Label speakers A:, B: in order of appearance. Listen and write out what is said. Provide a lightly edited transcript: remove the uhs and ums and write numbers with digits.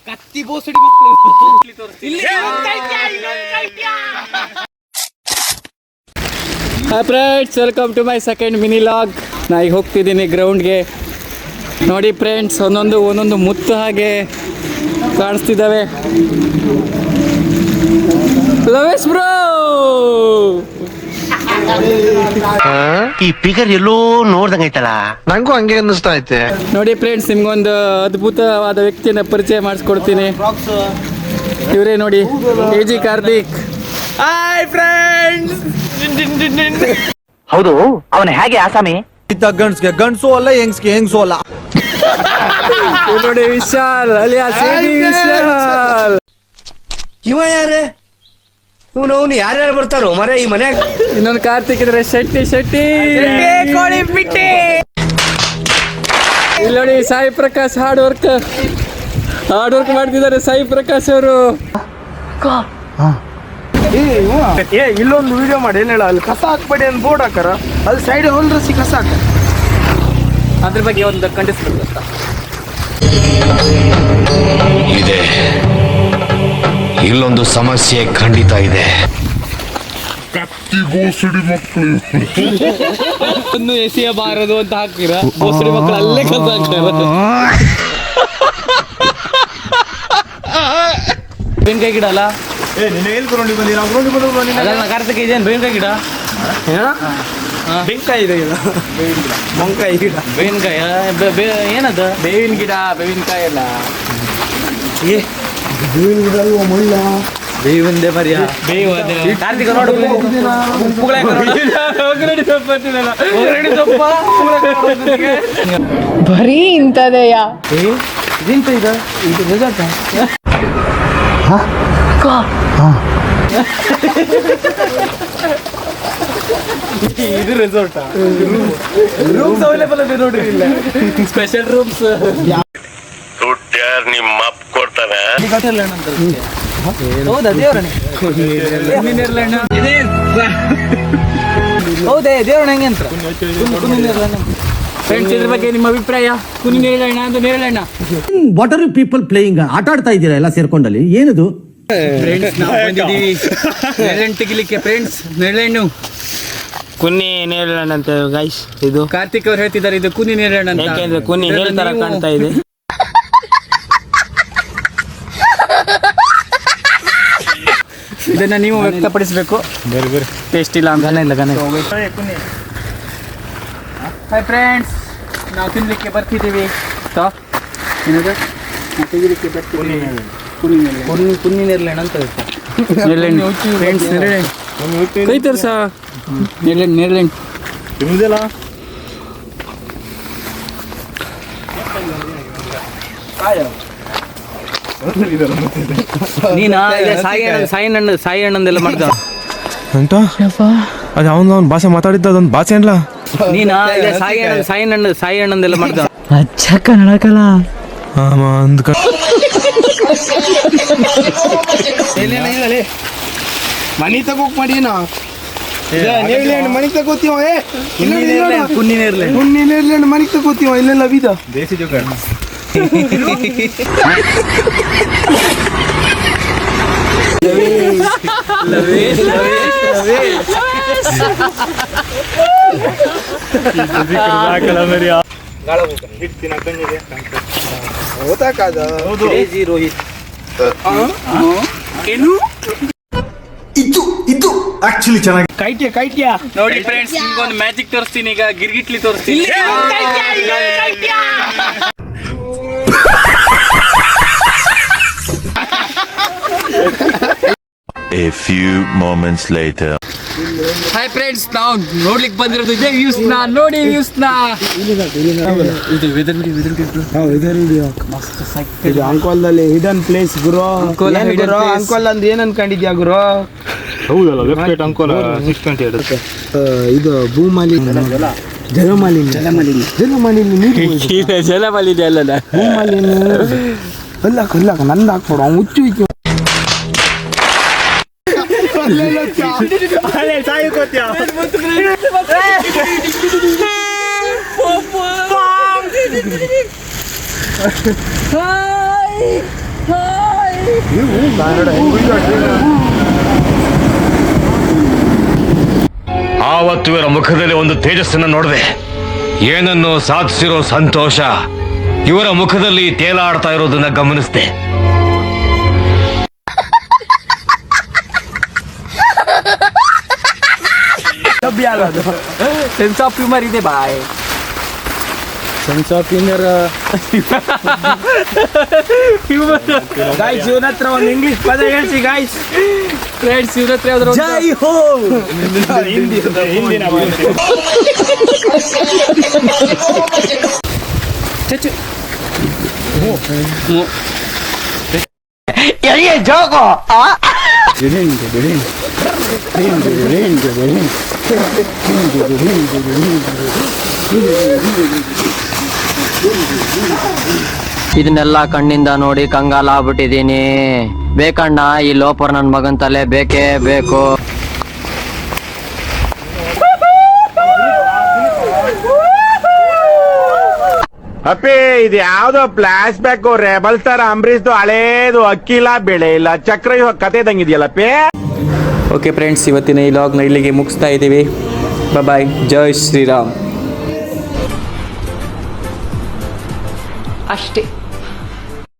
A: ಕತ್ತಿ ಬೋಸಡಿ ಮಕ್ಕಳು hi friends, welcome to my second mini log. ನಾ ಈಗ ಹೋಗ್ತಿದ್ದೀನಿ ಗ್ರೌಂಡ್ಗೆ. ನೋಡಿ ಫ್ರೆಂಡ್ಸ್, ಒಂದೊಂದು ಮುತ್ತು ಹಾಗೆ ಕಾಣಿಸ್ತಿದ್ದಾವೆ. ಲವೇಶ್ ಬ್ರೋ,
B: ಈ ಫಿಗರ್ ಎಲ್ಲೋ ನೋಡ್ದಂಗೈತಲ್ಲ,
C: ನಂಗೂ ಹಂಗೆ ಅನ್ನಿಸ್ತಾ ಐತೆ.
A: ನೋಡಿ ಫ್ರೆಂಡ್ಸ್, ನಿಮ್ಗೊಂದು ಅದ್ಭುತವಾದ ವ್ಯಕ್ತಿಯನ್ನ ಪರಿಚಯ ಮಾಡಿಸ್ಕೊಡ್ತೀನಿ. ಇವರೇ ನೋಡಿ, AG ಕಾರ್ತಿಕ್. Hi friends.
B: ಹೌದು, ಅವನ ಹೇಗೆ ಆಸಾಮಿ?
C: ಗಂಡ್ಸ್ಗೆ ಗಂಡ್ಸು ಅಲ್ಲ, ಹೆಂಗ್ಸ್ಗೆ ಹೆಂಗ್ಸು ಅಲ್ಲ.
A: ಇವ್ರು ನೋಡಿ, ವಿಶಾಲ್ ಅಲಿಯಾಸ್ ವಿಶಾಲ್.
B: ಇವ ಯಾರೇ? ಇವನು ಯಾರ್ಯಾರು ಬರ್ತಾರೋ ಮರ ಈ ಮನ್ಯಾಗ?
A: ಇನ್ನೊಂದು ಕಾರ್ತಿಕ್ ಇದ್ರೆ ಶೆಟ್ಟಿ ಕೋಳಿ ಬಿಟ್ಟಿ. ಇಲ್ಲಿ ನೋಡಿ, ಸಾಯಿ ಪ್ರಕಾಶ್ ಹಾರ್ಡ್ ವರ್ಕ್ ಮಾಡ್ತಿದ್ದಾರೆ. ಸಾಯಿ ಪ್ರಕಾಶ್ ಅವರು
C: ಇಲ್ಲೊಂದು ವಿಡಿಯೋ ಮಾಡಿ, ಏನ್ ಹೇಳ, ಅಲ್ಲಿ ಕಸ ಹಾಕ್ಬೇಡಿ ಅಂತ ಬೋರ್ಡ್ ಹಾಕಾರ, ಅಲ್ಲಿ ಸೈಡ್ ಹೊಲ್ರಸಿ ಕಸ ಹಾಕ.
A: ಅದ್ರ ಬಗ್ಗೆ ಒಂದು ಖಂಡಿಸ್ಬೇಕು ಅಂತ
D: ಇದೆ. ಇಲ್ಲೊಂದು ಸಮಸ್ಯೆ ಖಂಡಿತ ಇದೆ.
A: ಒಂದು ಎಸೆಯಬಾರದು ಅಂತ ಹಾಕ್ತೀರಾ, ಬೋಸಡಿ ಮಕ್ಕಳು ಅಲ್ಲೇ ಕಸ ಹಾಕ್ತಾರ. ಬೇವಿನಕಾಯಿ ಗಿಡ ಅಲ್ಲ, ಅದನ್ನ ಕಾರ್ತಿಕ್ ಇದೇನು ಬೇವಿನಕಾಯಿ ಗಿಡ?
C: ಬೆಂಕಾಯಿ ಇದೆ, ಮಂಕಾಯಿ ಗಿಡ,
A: ಬೇವಿನಕಾಯಿ ಏನದು? ಬೇವಿನ ಗಿಡ, ಬೇವಿನಕಾಯಿ ಅಲ್ಲ. ಬೇವಿಂದೆ ಮರಿಯ ಬೇವು. ಕಾರ್ತಿಕ ನೋಡು,
E: ಬರೀ ಇಂಥದೆಯಾ?
A: ಇದೆಂತ ಇದು ರೆಸಾರ್ಟ್? ಇದು ರೆಸಾರ್ಟ್. ರೂಮ್ಸ್ ಅವೈಲೇಬಲ್ ಇದೆ ನೋಡ್ರಿ, ಇಲ್ಲ ಸ್ಪೆಷಲ್ ರೂಮ್ಸ್.
D: ನಿಮ್ಮ ಅಪ್ಪ ಕೊಡ್ತಾನೆ.
A: ಹೌದಾ ದೇವರಣೆ? ಹೌದೇ ದೇವರಣ ಹೆಂಗೆ ಅಂತ ಫ್ರೆಂಡ್ಸ್, ಇದ್ರ ಬಗ್ಗೆ ನಿಮ್ಮ ಅಭಿಪ್ರಾಯ? ಕುನಿ ನೇರಳೆಣ್ಣ ಅಂತ ನೇರಳೆಣ್ಣ.
F: What are you people playing? ಆಟ ಆಡ್ತಾ ಇದ್ದೀರಾ ಎಲ್ಲ ಸೇರ್ಕೊಂಡಲ್ಲಿ? ಏನದು
A: ಫ್ರೆಂಡ್ಸ್? ನಾವು ಬಂದಿದ್ದೀವಿ ನೇರಳೆಣ್ಣು ತೆಗಿಲಿಕ್ಕೆ. ಫ್ರೆಂಡ್ಸ್, ನೇರಳೆಣ್ಣು
C: ಕುನ್ನಿ ನೇರಳೆಣ್ಣು ಅಂತ ಗೈಸ್. ಇದು
A: ಕಾರ್ತಿಕ್ ಅವ್ರು ಹೇಳ್ತಿದ್ದಾರೆ, ಇದು ಕುನಿ ನೇರಳೆಣ್ಣು ಅಂತ.
C: ಯಾಕೆಂದ್ರೆ ಕುನ್ನಿ ನೇರಳೆ ತರ ಕಾಣ್ತಾ ಇದೆ.
A: ಇದನ್ನ ನೀವು ವ್ಯಕ್ತಪಡಿಸಬೇಕು. ಟೇಸ್ಟ್ ಇಲ್ಲ ಅಂತ. ಹಾಯ್ ಫ್ರೆಂಡ್ಸ್, ನಾವು ತಿನ್ಲಿಕ್ಕೆ ಬರ್ತಿದ್ದೀವಿ. ಏನದು? ತೆಗಿಲಿಕ್ಕೆ ಬರ್ತೀವಿ. ಕುನ್ನಿ ನೇರಳೆಣ್ಣು ಅಂತ ನೇರಳೆಣ್ಣು ಫ್ರೆಂಡ್ಸ್. ನೇರಳೆಣ್ಣು ಕೈ ತೋರ್ಸ. ನೇರಳೆಣ್ಣು
C: ನಿಮ್ದೆಲ್ಲ
A: ನೀನಾ ಸಾಯಿ ಹಣ್ಣಂದೆಲ್ಲ ಮಾಡ್ದ
G: ಅಂತ ಅದು ಅವನು ಭಾಷೆ ಮಾತಾಡಿದ್ದ, ಅದೊಂದು ಭಾಷೆ ಅಲ್ಲ.
A: ನೀನಾ ಸಾಯಿ ಹಣ್ಣಂದೆಲ್ಲ ಮಾಡ್ದ.
E: ಅಚ್ಚ ಕನ್ನಡಕಲ್ಲ
G: ಅಂದ್
C: ಮನಿ ತಗೋಕ್ ಮಾಡಿನ ಮನಿ ತಗೋತೀವ.
A: ಕುನ್ನಿ ನೇರಳೆಣ್ಣು
C: ಕುನ್ನಿ ನೇರಳೆಣ್ಣು ಮನಿ ತಗೋತೀವ. ಇಲ್ಲೆಲ್ಲ ವಿಧ ದೇಸಿ ಜೋಗ.
F: ಇದು ಆಕ್ಚುಲಿ ಚೆನ್ನಾಗಿ
C: ಕೈಟ್ಯ
A: ನೋಡಿ ಫ್ರೆಂಡ್ಸ್, ನಿಮ್ಗೊಂದು ಮ್ಯಾಜಿಕ್ ತೋರಿಸ್ತೀನಿ. ಈಗ ಗಿರ್ಗಿಟ್ಲಿ ತೋರಿಸ್ತೀನಿ.
D: A few moments later.
A: Hi friends, ನಾವು ನೋಡ್ಲಿಕ್ಕೆ ಬಂದಿರೋದು ಇದೇ ವ್ಯೂಸ್ ನ. ನೋಡಿ ವ್ಯೂಸ್ ನ.
C: ಇದು ಅಂಕೋಲದಲ್ಲಿ ಹಿಡನ್ ಪ್ಲೇಸ್ ಗುರು. ಅಂಕೋಲ ಅಂದ್ರೆ ಏನ್ ಅನ್ಕೊಂಡಿದ್ಯಾ ಗುರು?
G: ಹೌದಲ್ಲ, ವೆಬ್ಸೈಟ್ ಅಂಕೋಲ 6.2.
C: ಇದು ಭೂಮಾಲಿನ್ಯ,
A: ಜಲಮಾಲಿನ್ಯ ಅಲ್ಲ,
C: ಭೂಮಾಲಿನ್ಯ ಅಲ್ಲ. ನಂದು ಹಾಕ್ಬಿಡು, ಅವ್ನು ಹುಚ್ಚು ಇಕ್ಕಿ.
D: ಆವತ್ತು ಇವರ ಮುಖದಲ್ಲಿ ಒಂದು ತೇಜಸ್ಸನ್ನು ನೋಡಿದೆ. ಏನನ್ನು ಸಾಧಿಸಿರೋ ಸಂತೋಷ ಇವರ ಮುಖದಲ್ಲಿ ತೇಲಾಡ್ತಾ ಇರೋದನ್ನ ಗಮನಿಸಿದೆ.
A: ಸೆನ್ಸ್ ಆಫ್ ಹ್ಯೂಮರ್ ಇದೆ ಬಾಯ್.
C: ಸೆನ್ಸ್ ಆಫ್ ಹ್ಯೂಮರ್ ಗಾಯ್ಸ್ ಇವನ ಹತ್ರ ಒಂದು ಇಂಗ್ಲಿಷ್ ಪದ ಹೇಳ್ಸಿ ಗಾಯ್ಸ್.
A: ಫ್ರೆಂಡ್ಸ್ ಇವ್ರ ಹತ್ರ ಯಾವ್ದಾದ್ರು ಒಂದು-
C: ಜೈ ಹೋ
A: ಚಚ್ಚು.
H: ಇದನ್ನೆಲ್ಲ ಕಣ್ಣಿಂದ ನೋಡಿ ಕಂಗಾಲಾಗ್ಬಿಟ್ಟಿದೀನಿ. ಬೇಕಣ್ಣ ಈ ಲೋಪರ್ ನನ್ ಮಗನ್ ತಲೆ ಬೇಕೇ ಬೇಕು.
C: ಅಪ್ಪಿ ಇದು ಯಾವ್ದೋ ಫ್ಲಾಶ್ ಬ್ಯಾಕ್ ರೆಬಲ್ ಸ್ಟಾರ್ ಅಂಬರೀಶ್ದು ಹಳೇದು ಅಕ್ಕಿಲ್ಲ ಬೆಳೆ ಇಲ್ಲ ಚಕ್ರ ಇವಾಗ ಕತೆ ತಂಗಿದ್ಯಲ್ಲಪ್ಪಿ.
A: ಓಕೆ ಫ್ರೆಂಡ್ಸ್, ಇವತ್ತಿನ ಈ ಲಾಗ್ನ ಇಲ್ಲಿಗೆ ಮುಗಿಸ್ತಾ ಇದ್ದೀವಿ. ಬಾಯ್. ಜೈ ಶ್ರೀರಾಮ್.
E: ಅಷ್ಟೇ.